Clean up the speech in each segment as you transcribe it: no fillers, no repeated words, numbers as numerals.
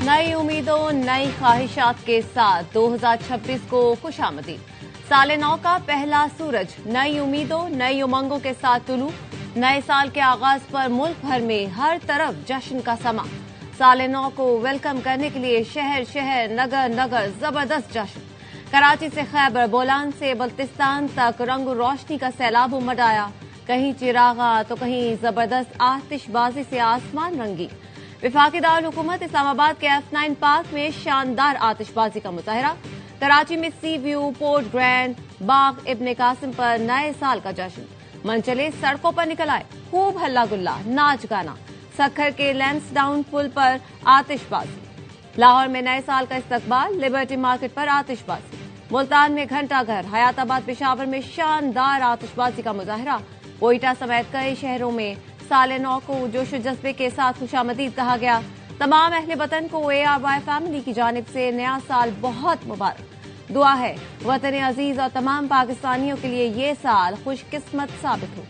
नई उम्मीदों नई ख्वाहिशात के साथ 2026 को खुशामदीद। साल नौ का पहला सूरज नई उम्मीदों नई उमंगों के साथ तुलू। नए साल के आगाज पर मुल्क भर में हर तरफ जश्न का समा। साल नौ को वेलकम करने के लिए शहर शहर नगर नगर जबरदस्त जश्न। कराची से खैबर बोलान से बल्तिस्तान तक रंग रोशनी का सैलाब उमड़ आया। कहीं चिरागा तो कहीं जबरदस्त आतिशबाजी से आसमान रंगी। विफाकी दारुल हुकूमत इस्लामाबाद के F9 पार्क में शानदार आतिशबाजी का मुजाहरा। कराची में सी व्यू, पोर्ट ग्रैंड, बाग इब्ने कासिम पर नए साल का जश्न। मनचले सड़कों पर निकल आए, खूब हल्ला गुल्ला, नाच गाना। सखर के लैंसडाउन पुल पर आतिशबाजी। लाहौर में नए साल का इस्तकबाल, लिबर्टी मार्केट पर आतिशबाजी। मुल्तान में घंटाघर, हयाताबाद, पेशावर में शानदार आतिशबाजी का मुजाहरा। कोयटा समेत कई शहरों में साल नौ को जोश जज्बे के साथ खुशामदीद कहा गया। तमाम अहले वतन को ARY फैमिली की जानिब से नया साल बहुत मुबारक। दुआ है वतन अजीज और तमाम पाकिस्तानियों के लिए ये साल खुशकिस्मत साबित हो।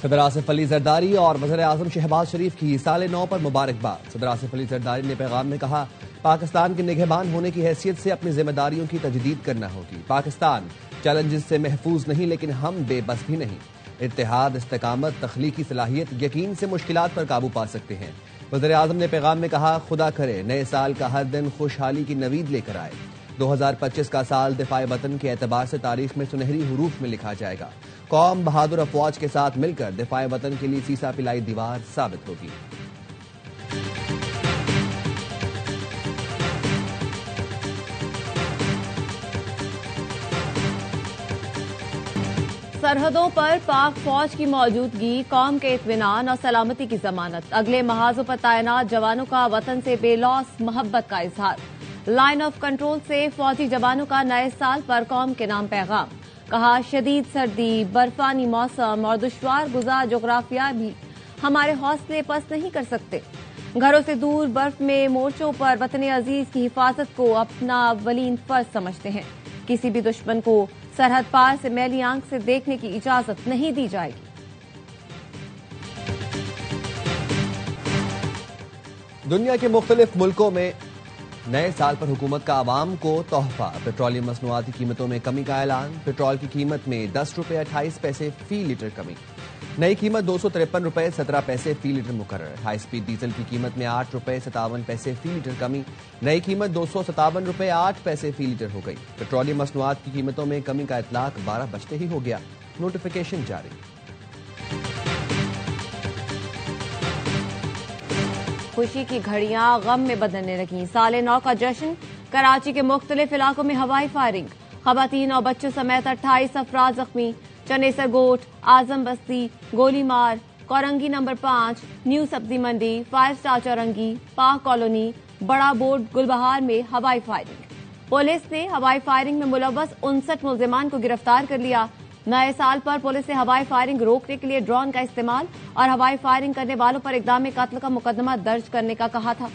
सदर आसिफ अली जरदारी और वज़ीर आज़म शहबाज शरीफ की साल नौ पर मुबारकबाद। सदर आसिफ अली जरदारी ने पैगाम में कहा, पाकिस्तान के निगहबान होने की हैसियत से अपनी जिम्मेदारियों की तजदीद करना होगी। पाकिस्तान चैलेंजेस से महफूज नहीं, लेकिन हम बेबस भी नहीं। इत्तेहाद, इस्तेकामत, तख्लीकी सलाहियत, यकीन से मुश्किलात पर काबू पा सकते हैं। वज़ीर आज़म ने पैगाम में कहा, खुदा करे नए साल का हर दिन खुशहाली की नवीद लेकर आए। 2025 का साल दिफाए वतन के एतबार से तारीख में सुनहरी हुरूफ में लिखा जाएगा। कौम बहादुर अफवाज के साथ मिलकर दिफाए वतन के लिए सीसा पिलाई दीवार साबित होगी। सरहदों पर पाक फौज की मौजूदगी कौम के इत्मीनान और सलामती की जमानत। अगले महाजों पर तैनात जवानों का वतन से बेलौस मोहब्बत का इजहार। लाइन ऑफ कंट्रोल से फौजी जवानों का नए साल पर कौम के नाम पैगाम। कहा, शदीद सर्दी, बर्फानी मौसम और दुश्वार गुजार जोग्राफिया भी हमारे हौसले पस्त नहीं कर सकते। घरों से दूर बर्फ में मोर्चों पर वतन अजीज की हिफाजत को अपना अव्वलीन फर्ज समझते हैं। किसी भी दुश्मन को सरहद पार से मैली आंख से देखने की इजाजत नहीं दी जाएगी। दुनिया के मुख्तलिफ मुल्कों में नए साल पर हुकूमत का आवाम को तोहफा। पेट्रोलियम मसनूआती कीमतों में कमी का ऐलान। पेट्रोल की कीमत में 10 रुपये 28 पैसे फी लीटर कमी। नई कीमत 253 रुपये 17 पैसे फी लीटर मुकर्रर। हाई स्पीड डीजल की कीमत में 8 रुपये 57 पैसे फी लीटर कमी। नई कीमत 257 रुपये 8 पैसे फी लीटर हो गई। पेट्रोलियम मसनूआत की कीमतों में कमी का इतलाक 12 बजते ही हो गया। नोटिफिकेशन जारी। खुशी की घड़ियां गम में बदलने लगी। साल नौ का जश्न। कराची के मुख्तलिफ इलाकों में हवाई फायरिंग। खवातीन और बच्चों समेत 28 अफराद जख्मी। चनेसर गोट, आजम बस्ती, गोलीमार, कोरंगी नंबर 5, न्यू सब्जी मंडी, 5 स्टार चौरंगी, पाक कॉलोनी, बड़ा बोर्ड, गुलबहार में हवाई फायरिंग। पुलिस ने हवाई फायरिंग में मुलव्वस 59 मुल्जिमान को गिरफ्तार कर लिया। नए साल पर पुलिस ने हवाई फायरिंग रोकने के लिए ड्रोन का इस्तेमाल और हवाई फायरिंग करने वालों पर इक़दाम कत्ल का मुकदमा दर्ज करने का कहा था।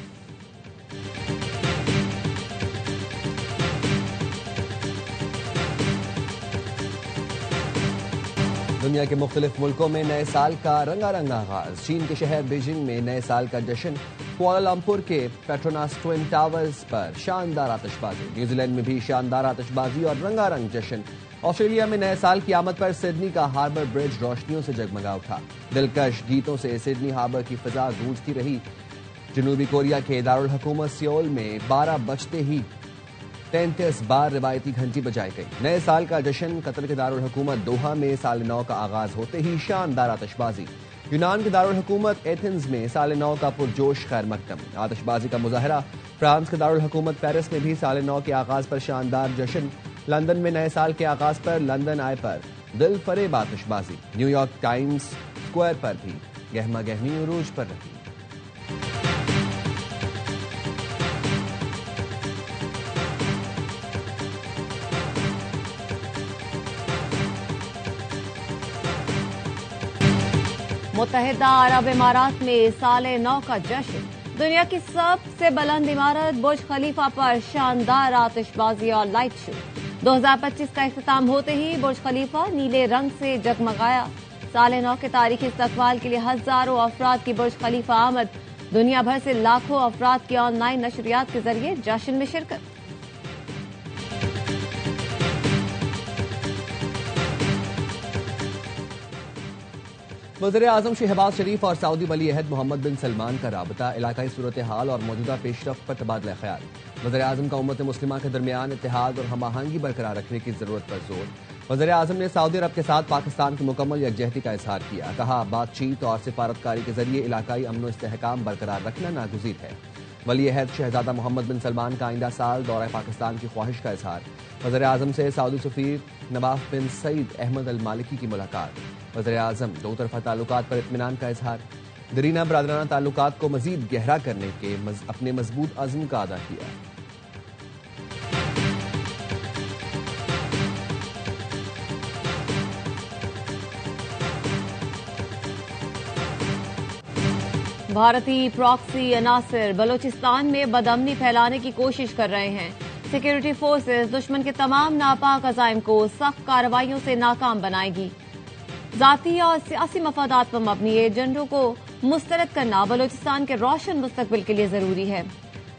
दुनिया के मुख्तलिफ मुल्कों में नए साल का रंगारंग आगाज। चीन के शहर बीजिंग में नए साल का जश्न। कुआलालंपुर के पेट्रोनास ट्विन टावर्स पर शानदार आतिशबाजी। न्यूजीलैंड में भी शानदार आतिशबाजी और रंगारंग जश्न। ऑस्ट्रेलिया में नए साल की आमद पर सिडनी का हार्बर ब्रिज रोशनियों से जगमगा उठा। दिलकश गीतों से सिडनी हार्बर की फिजा गूंजती रही। जनूबी कोरिया के दारुल हुकूमत सियोल में 12 बजते ही 33 बार रिवायती घंटी बजाई गई। नए साल का जश्न। कतर के दारुल हुकूमत दोहा में साल नौ का आगाज होते ही शानदार आतिशबाजी। यूनान के दारुल हुकूमत एथेंस में साल नौ का पुरजोश खैर मकदम। आतिशबाजी का मुजाहरा। फ्रांस के दारुल हुकूमत पेरिस में भी साल नौ के आगाज पर शानदार जश्न। लंदन में नए साल के आगाज पर लंदन आय पर दिल फरेब आतिशबाजी। न्यूयॉर्क टाइम्स स्क्वायर पर भी गहमा गहमी उरूज पर रही। मुत्तहिदा अरब इमारात में साल नौ का जश्न। दुनिया की सबसे बुलंद इमारत बुर्ज खलीफा पर शानदार आतिशबाजी और लाइट शो। 2025 का इख्तिताम होते ही बुर्ज खलीफा नीले रंग से जगमगाया। साल 9 के तारीखी इस्तकबाल के लिए हजारों अफराद की बुर्ज खलीफा आमद। दुनिया भर से लाखों अफराद की ऑनलाइन नशरियात के जरिए जश्न में शिरकत। वज़ीर-ए-आज़म शहबाज शरीफ और सऊदी वली अहद मोहम्मद बिन सलमान का राबता, इलाकाई सूरत हाल और मौजूदा पेशरफ्त पर तबादला ख्याल। वज़ीर-ए-आज़म का उम्मत मुस्लिमा के दरमियान इत्तेहाद और हम आहंगी बरकरार रखने की जरूरत पर जोर। वज़ीर-ए-आज़म ने सऊदी अरब के साथ पाकिस्तान की मुकम्मल यकजहती का इजहार किया। कहा, बातचीत और सिफारतकारी के जरिए इलाकाई अमन व इस्तेहकाम बरकरार रखना नागुज़ीर है। वली अहद शहजादा मोहम्मद बिन सलमान का आइंदा साल दौरा पाकिस्तान की ख्वाहिश का इजहार। वज़ीर-ए-आज़म से सऊदी सफ़ीर नवाफ बिन सईद अहमद अल मालिकी की मुलाकात। वज़ीर-ए-आज़म दो तरफ़ा ताल्लुकात पर इत्मीनान का इजहार। दरीना बरादराना ताल्लुकात को मज़ीद गहरा करने के अपने मजबूत अज़्म का अदा किया। भारतीय प्रॉक्सी अनासर बलोचिस्तान में बदअमनी फैलाने की कोशिश कर रहे हैं। सिक्योरिटी फोर्सेस दुश्मन के तमाम नापाक अज़ाइम को सख्त कार्रवाइयों से नाकाम बनाएगी। ज़ाती और सियासी मफादात पर मबनी एजेंडों को मुस्तरद करना बलोचिस्तान के रोशन मुस्तकबिल के लिए जरूरी है।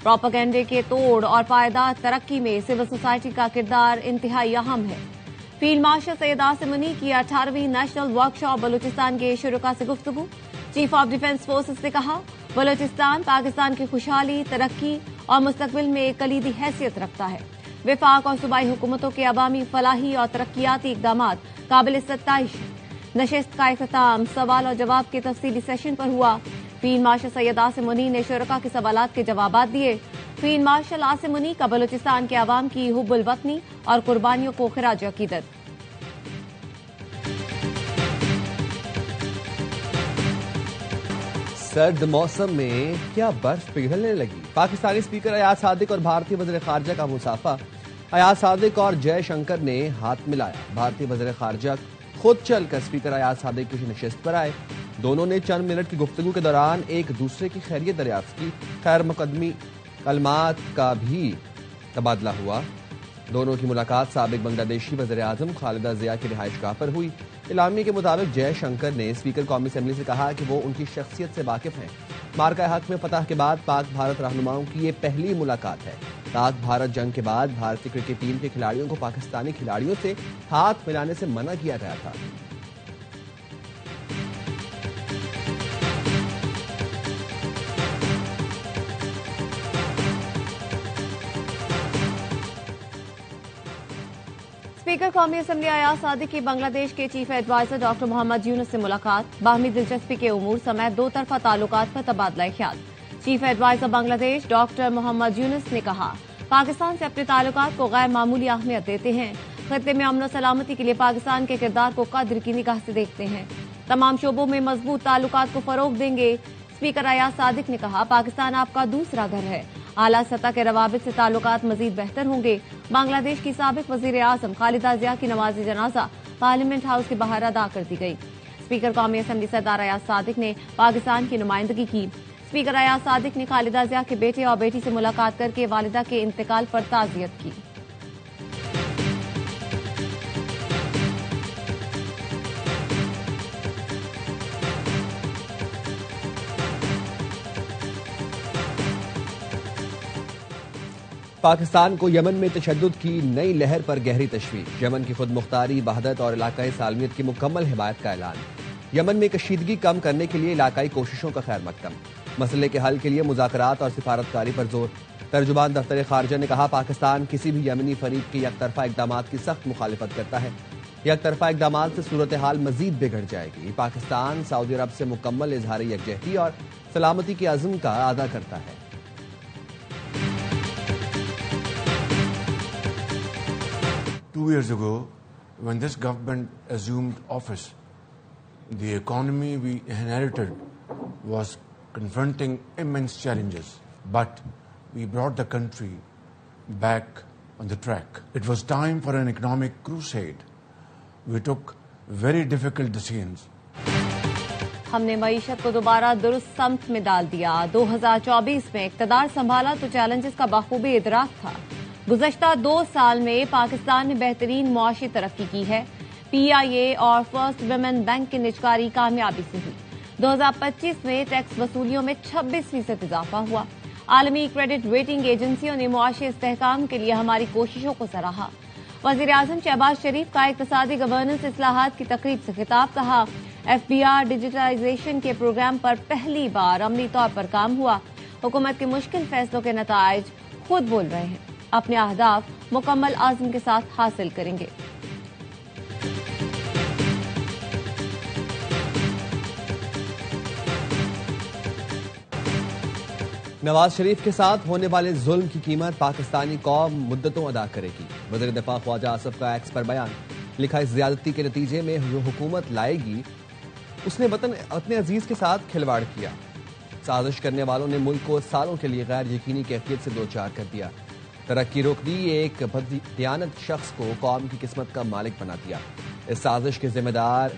प्रोपेगेंडे के तोड़ और पायदार तरक्की में सिविल सोसाइटी का किरदार इंतहाई अहम है। फील्ड मार्शल सैयद आसिम मुनी की 18वीं नेशनल वर्कशॉप बलोचिस्तान के शुरुका से गुफ्तगू। चीफ ऑफ डिफेंस फोर्सेस ने कहा, बलोचिस्तान पाकिस्तान की खुशहाली, तरक्की और मुस्तकबिल में एक कलीदी हैसियत रखता है। विफाक और सूबाई हुकूमतों के अवामी फलाही और तरक्याती इकदामात काबिल सत्ताइश हैं। नशिस्त का इख्तिताम सवाल और जवाब के तफसीली सेशन पर हुआ। फील्ड मार्शल सैयद आसिम मुनी ने शुरका के सवालात के जवाबात दिए। फील्ड मार्शल आसिम मुनी का बलोचिस्तान के अवाम की हुब्बुल वतनी और कुर्बानियों को खिराज अकीदत। सर्द मौसम में क्या बर्फ पिघलने लगी? पाकिस्तानी स्पीकर अयाज सादिक और भारतीय वज़ीर खारजा का मुसाफा। अयाज सादिक और जयशंकर ने हाथ मिलाया। भारतीय वज़ीर खारजा खुद चलकर स्पीकर अयाज सादिक की नशिस्त पर आए। दोनों ने चंद मिनट की गुफ्तगू के दौरान एक दूसरे की खैरियत दरियाफ्त की। खैर मुकदमी कलमात का भी तबादला हुआ। दोनों की मुलाकात साबिक बांग्लादेशी वज़ीर-ए-आज़म खालिदा ज़िया की रिहाइशगाह पर हुई। इलामी के मुताबिक जयशंकर ने स्पीकर कौमी असेंबली से कहा कि वो उनकी शख्सियत से वाकिफ हैं। मार्का हक में फतह के बाद पाक भारत रहनुमाओं की ये पहली मुलाकात है। पाक भारत जंग के बाद भारतीय क्रिकेट टीम के खिलाड़ियों को पाकिस्तानी खिलाड़ियों से हाथ मिलाने से मना किया गया था। स्पीकर कौमी असेंबली अयाज सादिक की बांग्लादेश के chief adviser doctor Mohammad Yunus से मुलाकात। बाहमी दिलचस्पी के उमूर समेत दो तरफा ताल्लुकात पर तबादला ख्याल। Chief adviser Bangladesh doctor Mohammad Yunus ने कहा, पाकिस्तान से अपने ताल्लुकात को गैर मामूली अहमियत देते हैं। खत्ते में अमन सलामती के लिए पाकिस्तान के किरदार को कद्र की निगाह से देखते हैं। तमाम शोबों में मजबूत ताल्लुकात को फरोग देंगे। स्पीकर अयाज सादिक ने कहा, पाकिस्तान आपका दूसरा घर है। आला सतह के रवाबित से ताल्लुकात मजीद बेहतर होंगे। बांग्लादेश की साबिक वज़ीर-ए-आज़म खालिदा ज़िया की नमाज़ जनाजा पार्लियामेंट हाउस के बाहर अदा कर दी गई। स्पीकर कौमी असेंबली सरदार अयाज सादिक ने पाकिस्तान की नुमाइंदगी की। स्पीकर अयाज सादिक ने खालिदा ज़िया के बेटे और बेटी से मुलाकात करके वालिदा के इंतकाल पर ताज़ियत की। पाकिस्तान को यमन में तशद्दुद की नई लहर पर गहरी तशवीश। यमन की खुद मुख्तारी, वहदत और इलाकाई सालमियत की मुकम्मल हिमायत का ऐलान। यमन में कशीदगी कम करने के लिए इलाकाई कोशिशों का खैर मकदम। मसले के हल के लिए मुज़ाकरात और सिफारतकारी पर जोर। तर्जुमान दफ्तर खारजा ने कहा, पाकिस्तान किसी भी यमनी फरीक के यकतरफा इक़दामात की सख्त मुखालिफत करता है। यकतरफा इक़दामात से सूरत हाल मजीद बिगड़ जाएगी। पाकिस्तान सऊदी अरब से मुकम्मल इजहार यकजहती और सलामती के अज़्म का अदा करता है। Two years ago, when this government assumed office, the economy we inherited was confronting immense challenges, but we brought the country back on the track. It was time for an economic crusade. We took very difficult decisions. हमने मईशत को दोबारा दुरुस्त समत में डाल दिया। 2024 में इक़्तिदार संभाला तो चैलेंजेस का बखूबी इदराक था। गुज़श्ता 2 साल में पाकिस्तान ने बेहतरीन मुआशी तरक्की की है। PIA और फर्स्ट वुमेन बैंक की निजकारी कामयाबी से हुई। 2025 में टैक्स वसूलियों में 26% इजाफा हुआ। आलमी क्रेडिट रेटिंग एजेंसियों ने मुआशी इस्तेहकाम के लिए हमारी कोशिशों को सराहा। वज़ीर-ए-आज़म शहबाज शरीफ का इक़्तिसादी गवर्नेंस इस्लाहात की तकरीब से खिताब। कहा, FBR डिजिटाइजेशन के प्रोग्राम पर पहली बार अमली तौर पर काम हुआ। हुकूमत के मुश्किल फैसलों के नताइज खुद बोल रहे हैं। अपने अहदाफ मुकम्मल आज़म के साथ हासिल करेंगे। नवाज शरीफ के साथ होने वाले जुल्म की कीमत पाकिस्तानी कौम मुद्दतों अदा करेगी। वज़ीर दिफा ख्वाजा आसिफ का एक्स पर बयान। लिखा, इस ज्यादती के नतीजे में जो हुकूमत लाएगी उसने वतन अपने अजीज के साथ खिलवाड़ किया। साजिश करने वालों ने मुल्क को सालों के लिए गैर यकीनी कैफियत से दो चार कर दिया। तरक्की रोक दी। एक बददियानत शख्स को कौम की किस्मत का मालिक बना दिया। इस साजिश के जिम्मेदार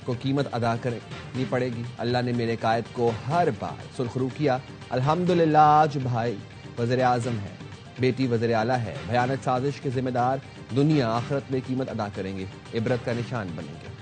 को कीमत अदा करनी पड़ेगी। अल्लाह ने मेरे कायद को हर बार सुरखरू किया। अल्हम्दुलिल्लाह आज भाई वज़ीर आज़म है, बेटी वज़ीर आला है। भयानक साजिश के जिम्मेदार दुनिया आखिरत में कीमत अदा करेंगे, इबरत का निशान बनेंगे।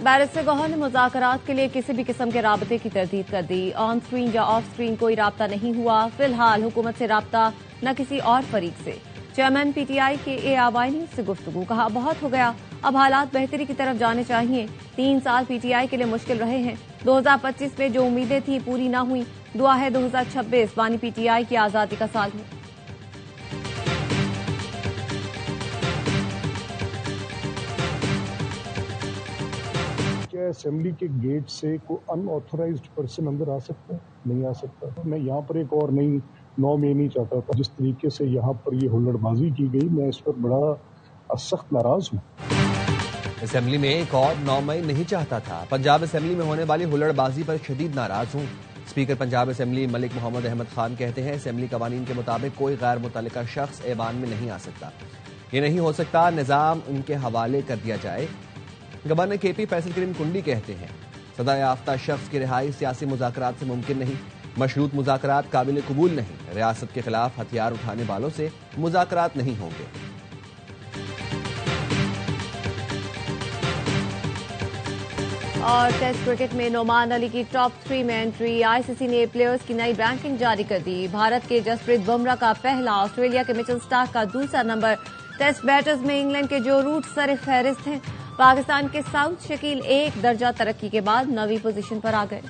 बैरिस्टर गौहर ने मुज़ाकरात के लिए किसी भी किस्म के राबते की तरदीद कर दी। ऑन स्क्रीन या ऑफ स्क्रीन कोई राब्ता नहीं हुआ। फिलहाल हुकूमत से राब्ता न किसी और फरीक से। चेयरमैन PTI के A आवाइनी से गुफ्तगू। कहा, बहुत हो गया, अब हालात बेहतरी की तरफ जाने चाहिए। 3 साल PTI के लिए मुश्किल रहे हैं। 2025 में जो उम्मीदें थी पूरी न हुई। दुआ है 2026 बानी PTI की आज़ादी का साल हो। क्या असेंबली के गेट से कोई अनऑथराइज्ड पर्सन अंदर आ सकता है? नहीं आ सकता। मैं यहाँ पर एक और नई नॉर्म ये नहीं चाहता था। जिस तरीके से यहाँ पर ये हुल्लड़बाजी की गई, मैं इस पर बड़ा सख्त नाराज हूँ। असेंबली में एक और नॉर्म नहीं चाहता था। पंजाब असेंबली में होने वाली हुल्लड़बाजी पर शदीद नाराज हूँ। स्पीकर पंजाब असेंबली मलिक मोहम्मद अहमद खान कहते हैं, असेंबली कवानीन के मुताबिक कोई गैर मुतल्लिका शख्स ऐवान में नहीं आ सकता। ये नहीं हो सकता, निज़ाम उनके हवाले कर दिया जाए। गवर्नर KP फैसल करीम कुंडी कहते हैं, सदा याफ्ता शख्स की रिहाई सियासी मुज़ाकरात से मुमकिन नहीं। मशरूत मुज़ाकरात काबिल कबूल नहीं। रियासत के खिलाफ हथियार उठाने वालों से मुज़ाकरात नहीं होंगे। और टेस्ट क्रिकेट में नोमान अली की टॉप 3 में एंट्री। ICC ने प्लेयर्स की नई रैंकिंग जारी कर दी। भारत के जसप्रीत बुमराह का पहला, ऑस्ट्रेलिया के मिचेल स्टार्क का दूसरा नंबर। टेस्ट बैटर्स में इंग्लैंड के जो रूट सर फहरिस्त हैं। पाकिस्तान के साउथ शकील 1 दर्जा तरक्की के बाद 9वीं पोजीशन पर आ गए।